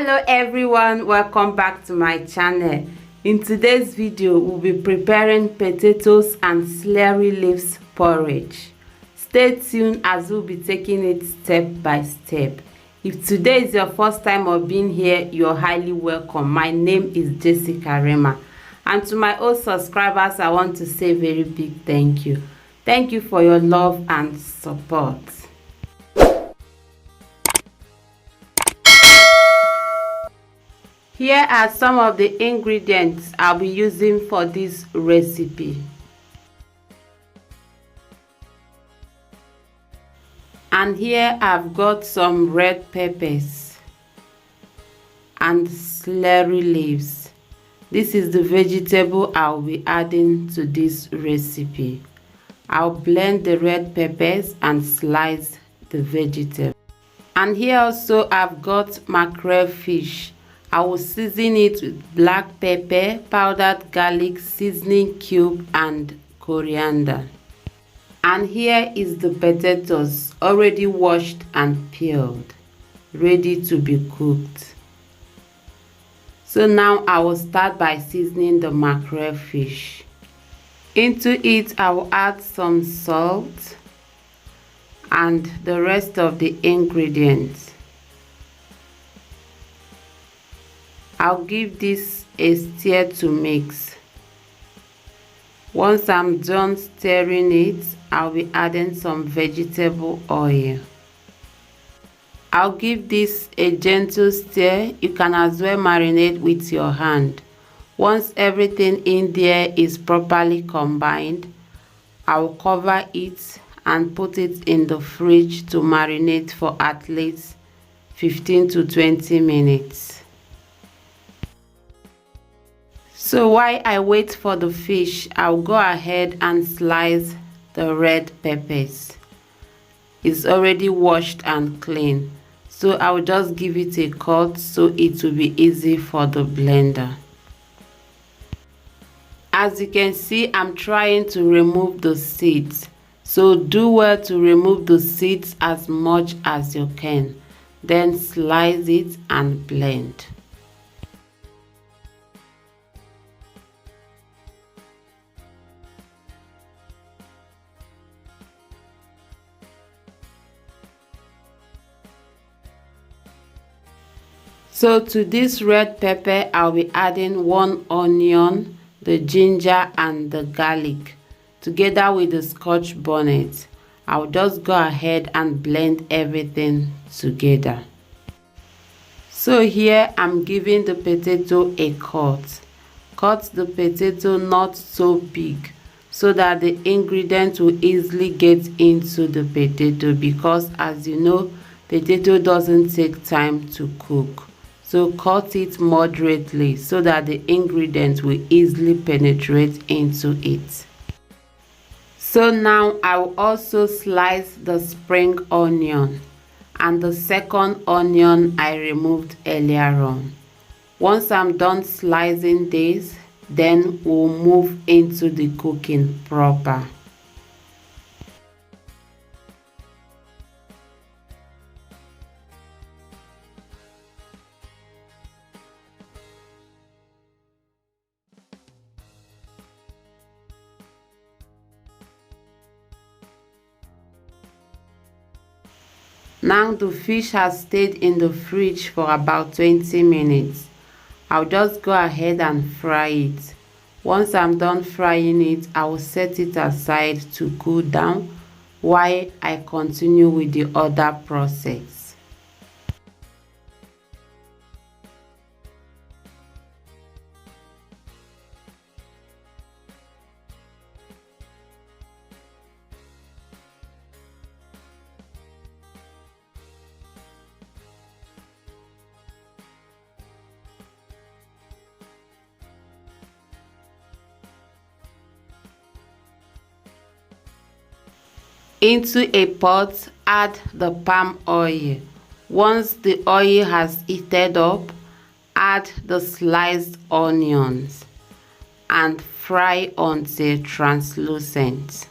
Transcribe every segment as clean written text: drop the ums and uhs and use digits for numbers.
Hello everyone, welcome back to my channel. In today's video we'll be preparing potatoes and celery leaves porridge. Stay tuned as we'll be taking it step by step. If today is your first time of being here, you're highly welcome. My name is Jessica Rema, and to my old subscribers I want to say a very big thank you. Thank you for your love and support. Here are some of the ingredients I'll be using for this recipe. And here I've got some red peppers and celery leaves. This is the vegetable I'll be adding to this recipe. I'll blend the red peppers and slice the vegetable. And here also I've got mackerel fish. I will season it with black pepper, powdered garlic, seasoning cube, and coriander. And here is the potatoes, already washed and peeled, ready to be cooked. So now I will start by seasoning the mackerel fish. Into it I will add some salt and the rest of the ingredients. I'll give this a stir to mix. Once I'm done stirring it, I'll be adding some vegetable oil. I'll give this a gentle stir. You can as well marinate with your hand. Once everything in there is properly combined, I'll cover it and put it in the fridge to marinate for at least 15 to 20 minutes. So while I wait for the fish, I'll go ahead and slice the red peppers. It's already washed and clean, so I'll just give it a cut so it will be easy for the blender. As you can see, I'm trying to remove the seeds, so do well to remove the seeds as much as you can. Then slice it and blend. So to this red pepper, I'll be adding 1 onion, the ginger and the garlic, together with the scotch bonnet. I'll just go ahead and blend everything together. So here I'm giving the potato a cut. Cut the potato not so big so that the ingredients will easily get into the potato, because as you know, potato doesn't take time to cook. So cut it moderately so that the ingredients will easily penetrate into it. So now I will also slice the spring onion and the second onion I removed earlier on. Once I'm done slicing this, then we'll move into the cooking proper. Now the fish has stayed in the fridge for about 20 minutes. I'll just go ahead and fry it. Once I'm done frying it, I will set it aside to cool down while I continue with the other process. Into a pot, add the palm oil. Once the oil has heated up, add the sliced onions and fry until translucent.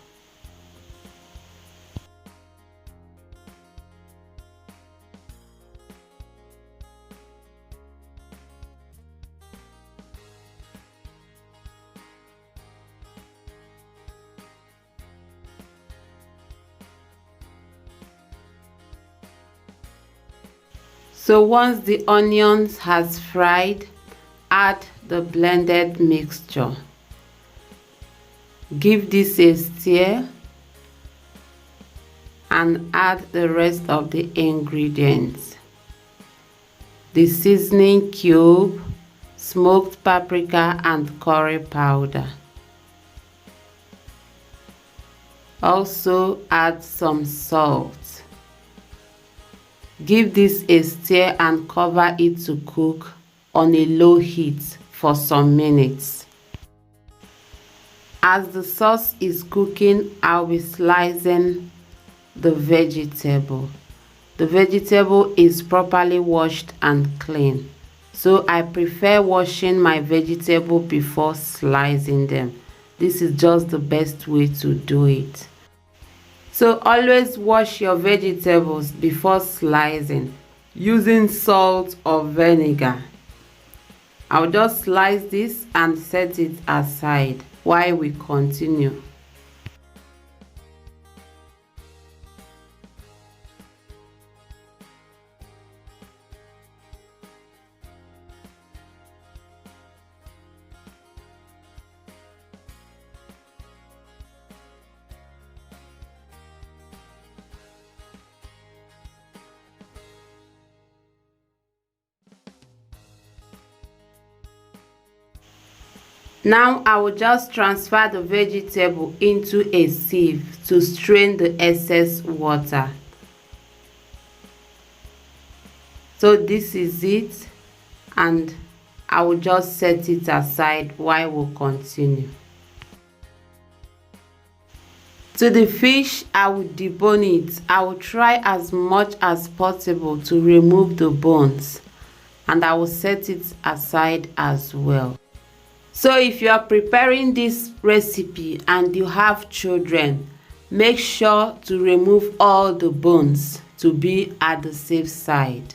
So once the onions has fried, add the blended mixture. Give this a stir and add the rest of the ingredients. The seasoning cube, smoked paprika and curry powder. Also add some salt. Give this a stir and cover it to cook on a low heat for some minutes. As the sauce is cooking, I'll be slicing the vegetable. The vegetable is properly washed and clean, so I prefer washing my vegetable before slicing them. This is just the best way to do it. So always wash your vegetables before slicing using salt or vinegar. I'll just slice this and set it aside while we continue. Now I will just transfer the vegetable into a sieve to strain the excess water. So this is it, and I will just set it aside while we continue. To the fish, I will debone it. I will try as much as possible to remove the bones, and I will set it aside as well. So if you are preparing this recipe and you have children, make sure to remove all the bones to be at the safe side.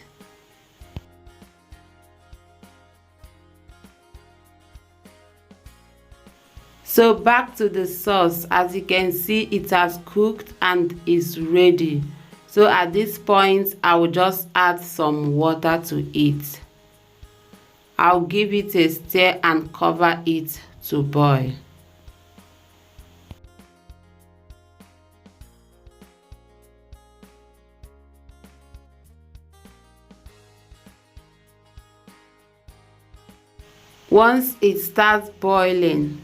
So back to the sauce. As you can see, it has cooked and is ready. So at this point, I will just add some water to it. I'll give it a stir and cover it to boil. Once it starts boiling,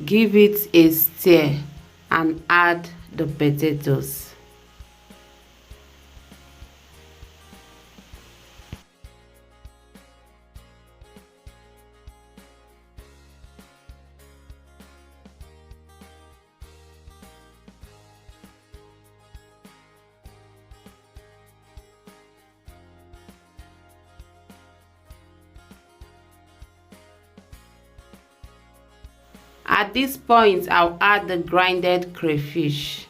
give it a stir and add the potatoes. At this point, I'll add the grinded crayfish,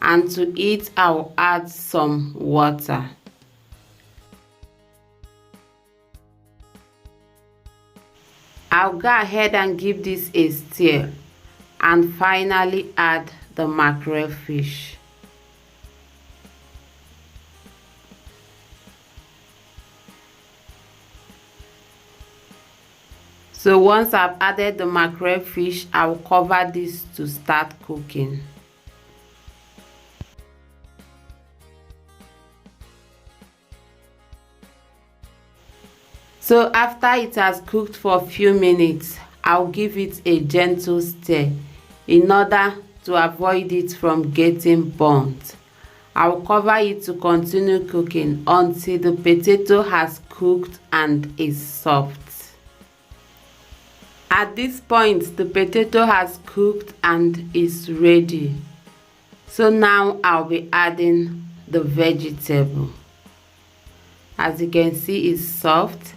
and to it I'll add some water. I'll go ahead and give this a stir and finally add the mackerel fish. So once I've added the mackerel fish, I will cover this to start cooking. So after it has cooked for a few minutes, I'll give it a gentle stir in order to avoid it from getting burnt. I'll cover it to continue cooking until the potato has cooked and is soft. At this point, the potato has cooked and is ready. So now I'll be adding the vegetable. As you can see, it's soft.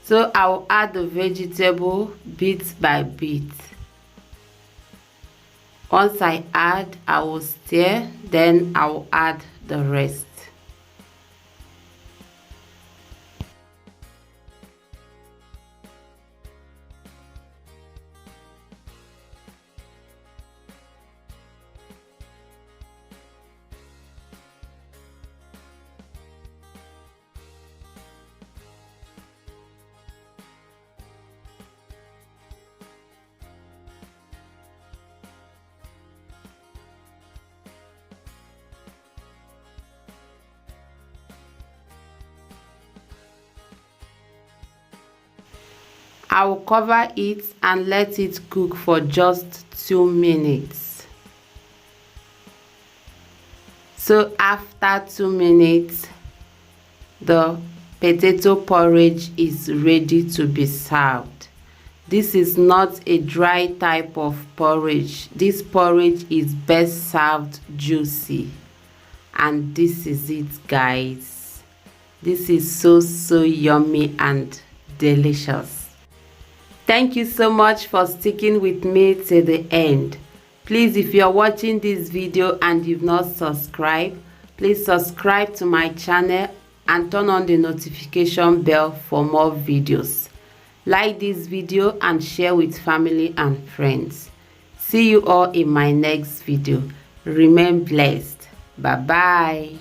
So I'll add the vegetable bit by bit. Once I add, I will stir, then I will add the rest. I will cover it and let it cook for just 2 minutes. So after 2 minutes, the potato porridge is ready to be served. This is not a dry type of porridge. This porridge is best served juicy. And this is it, guys. This is so yummy and delicious. Thank you so much for sticking with me till the end. Please, if you are watching this video and you've not subscribed, please subscribe to my channel and turn on the notification bell for more videos. Like this video and share with family and friends. See you all in my next video. Remain blessed. Bye bye.